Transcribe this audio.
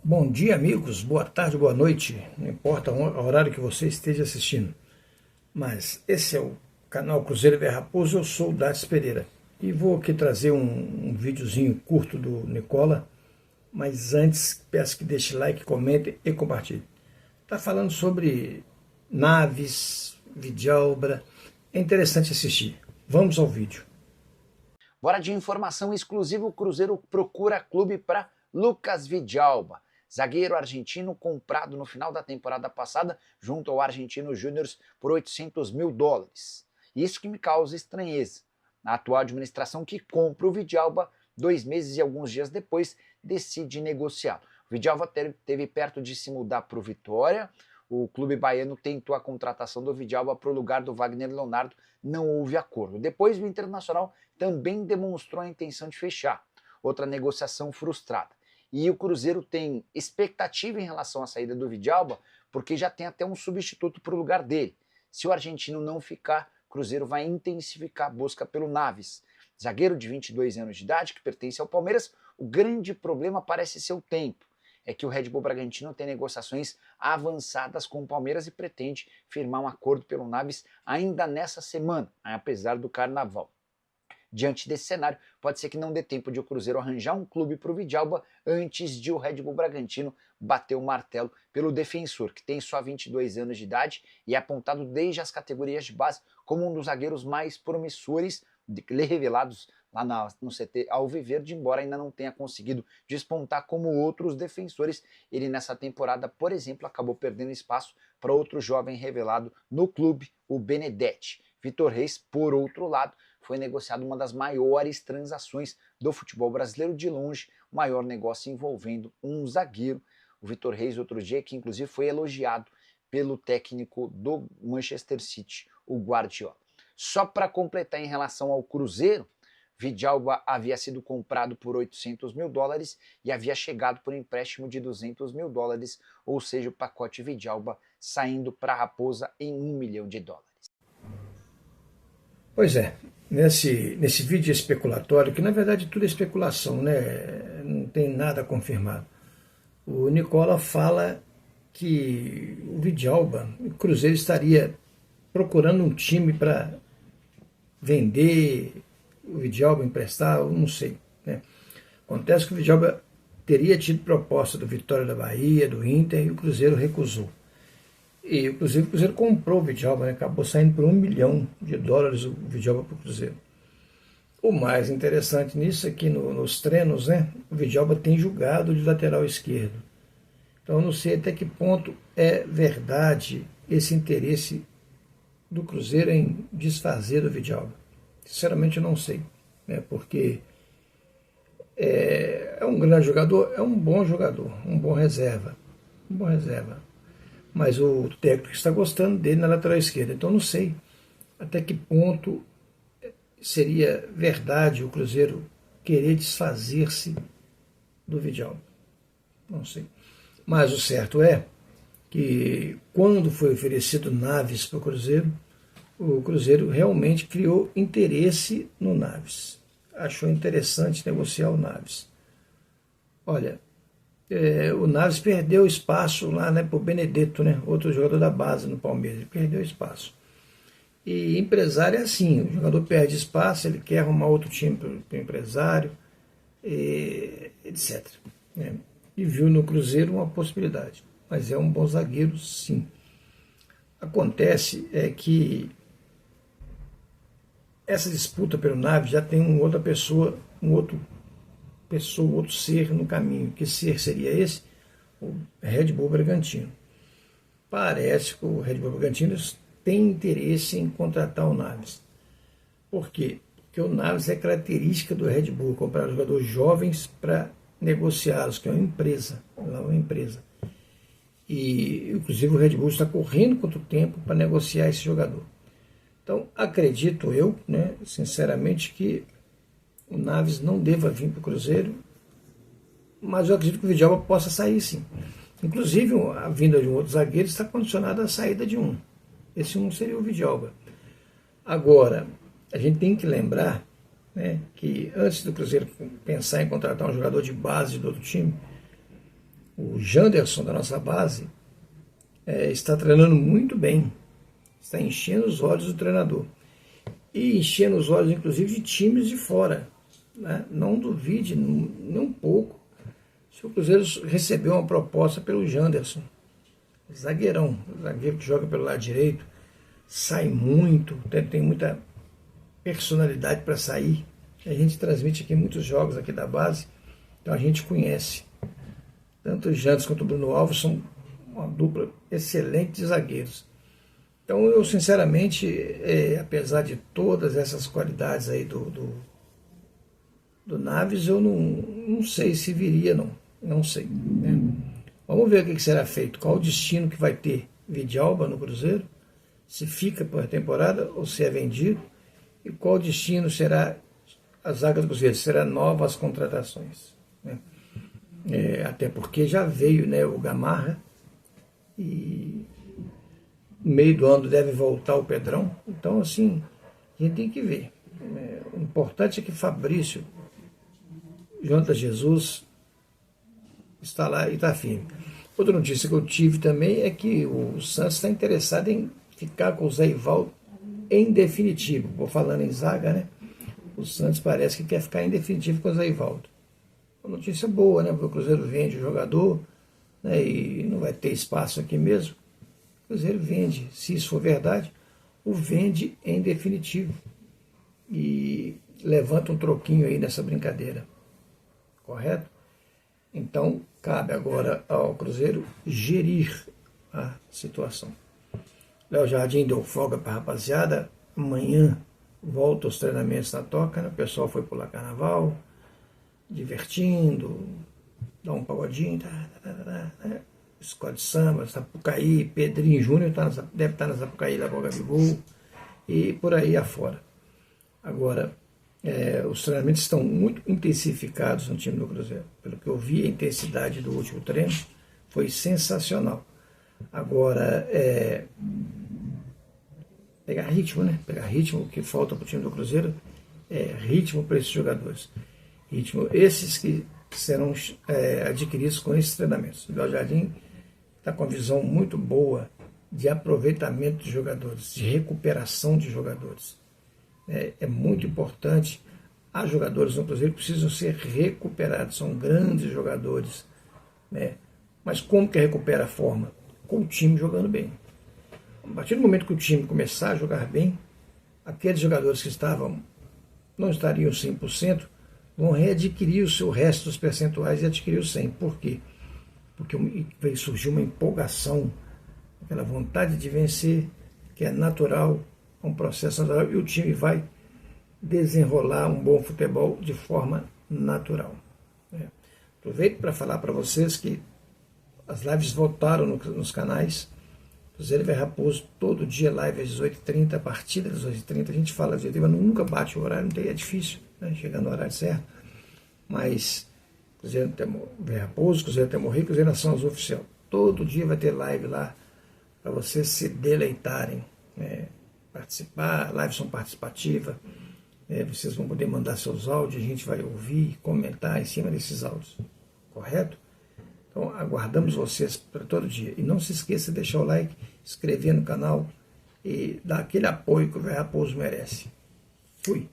Bom dia, amigos. Boa tarde, boa noite. Não importa o horário que você esteja assistindo. Mas esse é o canal Cruzeiro Via Raposo. Eu sou o Datis Pereira. E vou aqui trazer um videozinho curto do Nicola. Mas antes, peço que deixe like, comente e compartilhe. Está falando sobre Naves, Vidalba. É interessante assistir. Vamos ao vídeo. Bora de informação exclusiva, o Cruzeiro procura clube para Lucas Vidalba, zagueiro argentino comprado no final da temporada passada junto ao Argentino Júnior por $800 mil. Isso que me causa estranheza. A atual administração que compra o Vidalba 2 meses e alguns dias depois decide negociá-lo. O Vidalba teve perto de se mudar para o Vitória. O clube baiano tentou a contratação do Vidalba para o lugar do Wagner Leonardo, não houve acordo. Depois o Internacional também demonstrou a intenção de fechar, outra negociação frustrada. E o Cruzeiro tem expectativa em relação à saída do Vidalba, porque já tem até um substituto para o lugar dele. Se o argentino não ficar, o Cruzeiro vai intensificar a busca pelo Naves, zagueiro de 22 anos de idade, que pertence ao Palmeiras. O grande problema parece ser o tempo. É que o Red Bull Bragantino tem negociações avançadas com o Palmeiras e pretende firmar um acordo pelo Naves ainda nessa semana, apesar do Carnaval. Diante desse cenário, pode ser que não dê tempo de o Cruzeiro arranjar um clube para o Vidalba antes de o Red Bull Bragantino bater o martelo pelo defensor, que tem só 22 anos de idade e é apontado desde as categorias de base como um dos zagueiros mais promissores revelados lá no CT Alviverde, embora ainda não tenha conseguido despontar como outros defensores. Ele nessa temporada, por exemplo, acabou perdendo espaço para outro jovem revelado no clube, o Benedetti. Vitor Reis, por outro lado, foi negociado uma das maiores transações do futebol brasileiro, de longe, o maior negócio envolvendo um zagueiro. O Vitor Reis, outro dia, que inclusive foi elogiado pelo técnico do Manchester City, o Guardiola. Só para completar em relação ao Cruzeiro, Vidalba havia sido comprado por $800 mil e havia chegado por empréstimo de $200 mil, ou seja, o pacote Vidalba saindo para a Raposa em $1 milhão. Pois é, nesse vídeo especulatório, que na verdade tudo é especulação, né? Não tem nada confirmado. O Nicola fala que o Vidalba, o Cruzeiro estaria procurando um time para vender o Vidalba, emprestar, eu não sei, né? Acontece que o Vidalba teria tido proposta do Vitória da Bahia, do Inter, e o Cruzeiro recusou. E o Cruzeiro comprou o Vidalba, né? Acabou saindo por $1 milhão o Vidalba para o Cruzeiro. O mais interessante nisso é que nos treinos, né, o Vidalba tem jogado de lateral esquerdo. Então eu não sei até que ponto é verdade esse interesse do Cruzeiro em desfazer do Vidalba. Sinceramente eu não sei, né, porque é um grande jogador, é um bom jogador, um bom reserva. Mas o técnico está gostando dele na lateral esquerda. Então não sei até que ponto seria verdade o Cruzeiro querer desfazer-se do Vidalba. Não sei. Mas o certo é que quando foi oferecido Naves para o Cruzeiro realmente criou interesse no Naves. Achou interessante negociar o Naves. Olha, o Naves perdeu espaço lá, né, para o Benedetto, né, outro jogador da base no Palmeiras. Ele perdeu espaço. E empresário é assim, o jogador perde espaço, ele quer arrumar outro time para o empresário, etc. Né? E viu no Cruzeiro uma possibilidade. Mas é um bom zagueiro, sim. Acontece que essa disputa pelo Naves já tem outra pessoa, outro ser no caminho. Que ser seria esse? O Red Bull Bragantino. Parece que o Red Bull Bragantino tem interesse em contratar o Naves. Por quê? Porque o Naves é característica do Red Bull, comprar jogadores jovens para negociá-los, que é uma empresa. E, inclusive, o Red Bull está correndo contra o tempo para negociar esse jogador. Então, acredito eu, né, sinceramente, que o Naves não deva vir para o Cruzeiro, mas eu acredito que o Vidalba possa sair, sim. Inclusive, a vinda de um outro zagueiro está condicionada à saída de um. Esse um seria o Vidalba. Agora, a gente tem que lembrar, né, que antes do Cruzeiro pensar em contratar um jogador de base do outro time, O Janderson, da nossa base, está treinando muito bem, está enchendo os olhos do treinador. E enchendo os olhos, inclusive, de times de fora. Né? Não duvide nem um pouco se o Cruzeiro recebeu uma proposta pelo Janderson. Zagueirão, zagueiro que joga pelo lado direito, sai muito, tem muita personalidade para sair. A gente transmite aqui muitos jogos aqui da base, então a gente conhece. Tanto o Janderson quanto o Bruno Alves são uma dupla excelente de zagueiros. Então eu sinceramente, apesar de todas essas qualidades aí do Naves, eu não sei se viria não sei. Né? Vamos ver o que será feito, qual o destino que vai ter Vidalba no Cruzeiro, se fica por temporada ou se é vendido, e qual o destino será a zaga do Cruzeiro, será novas contratações. Né? Até porque já veio, né, o Gamarra, e no meio do ano deve voltar o Pedrão, então assim, a gente tem que ver. O importante é que Fabrício, Jonas Jesus, está lá e está firme. Outra notícia que eu tive também é que o Santos está interessado em ficar com o Zé Ivaldo em definitivo. Vou falando em zaga, né? O Santos parece que quer ficar em definitivo com o Zé Ivaldo. Uma notícia boa, né? Porque o Cruzeiro vende o jogador, né? E não vai ter espaço aqui mesmo. O Cruzeiro vende, se isso for verdade, o vende em definitivo. E levanta um troquinho aí nessa brincadeira. Correto? Então, cabe agora ao Cruzeiro gerir a situação. Léo Jardim deu folga para a rapaziada. Amanhã volta os treinamentos na Toca. Né? O pessoal foi pular carnaval, divertindo, dá um pagodinho, né? Escola de samba, Sapucaí, Pedrinho Júnior deve estar na Sapucaí, lá com o Gabigol, e por aí afora. Agora, os treinamentos estão muito intensificados no time do Cruzeiro. Pelo que eu vi, a intensidade do último treino foi sensacional. Agora, pegar ritmo, né? Pegar ritmo, o que falta para o time do Cruzeiro é ritmo para esses jogadores. Ritmo, esses que serão adquiridos com esses treinamentos. O Léo Jardim está com uma visão muito boa de aproveitamento de jogadores, de recuperação de jogadores. É muito importante. Há jogadores no Cruzeiro que precisam ser recuperados, são grandes jogadores. Né? Mas como que recupera a forma? Com o time jogando bem. A partir do momento que o time começar a jogar bem, aqueles jogadores que não estariam 100%, vão readquirir o seu resto dos percentuais e adquirir o 100%. Por quê? Porque veio surgir uma empolgação, aquela vontade de vencer, que é natural, um processo natural, e o time vai desenrolar um bom futebol de forma natural. Aproveito para falar para vocês que as lives voltaram nos canais. Cruzeiro e Raposo, todo dia live às 18h30, a partir das 18h30, a gente fala às 18h30, mas nunca bate o horário, é difícil, né, chegar no horário certo. Mas Cruzeiro e Raposo, Cruzeiro até morrer, Cruzeiro Nação Azul Oficial. Todo dia vai ter live lá para vocês se deleitarem, participar, lives são participativas, vocês vão poder mandar seus áudios, a gente vai ouvir, comentar em cima desses áudios, correto? Então aguardamos vocês para todo dia. E não se esqueça de deixar o like, inscrever no canal e dar aquele apoio que o Raposo merece. Fui!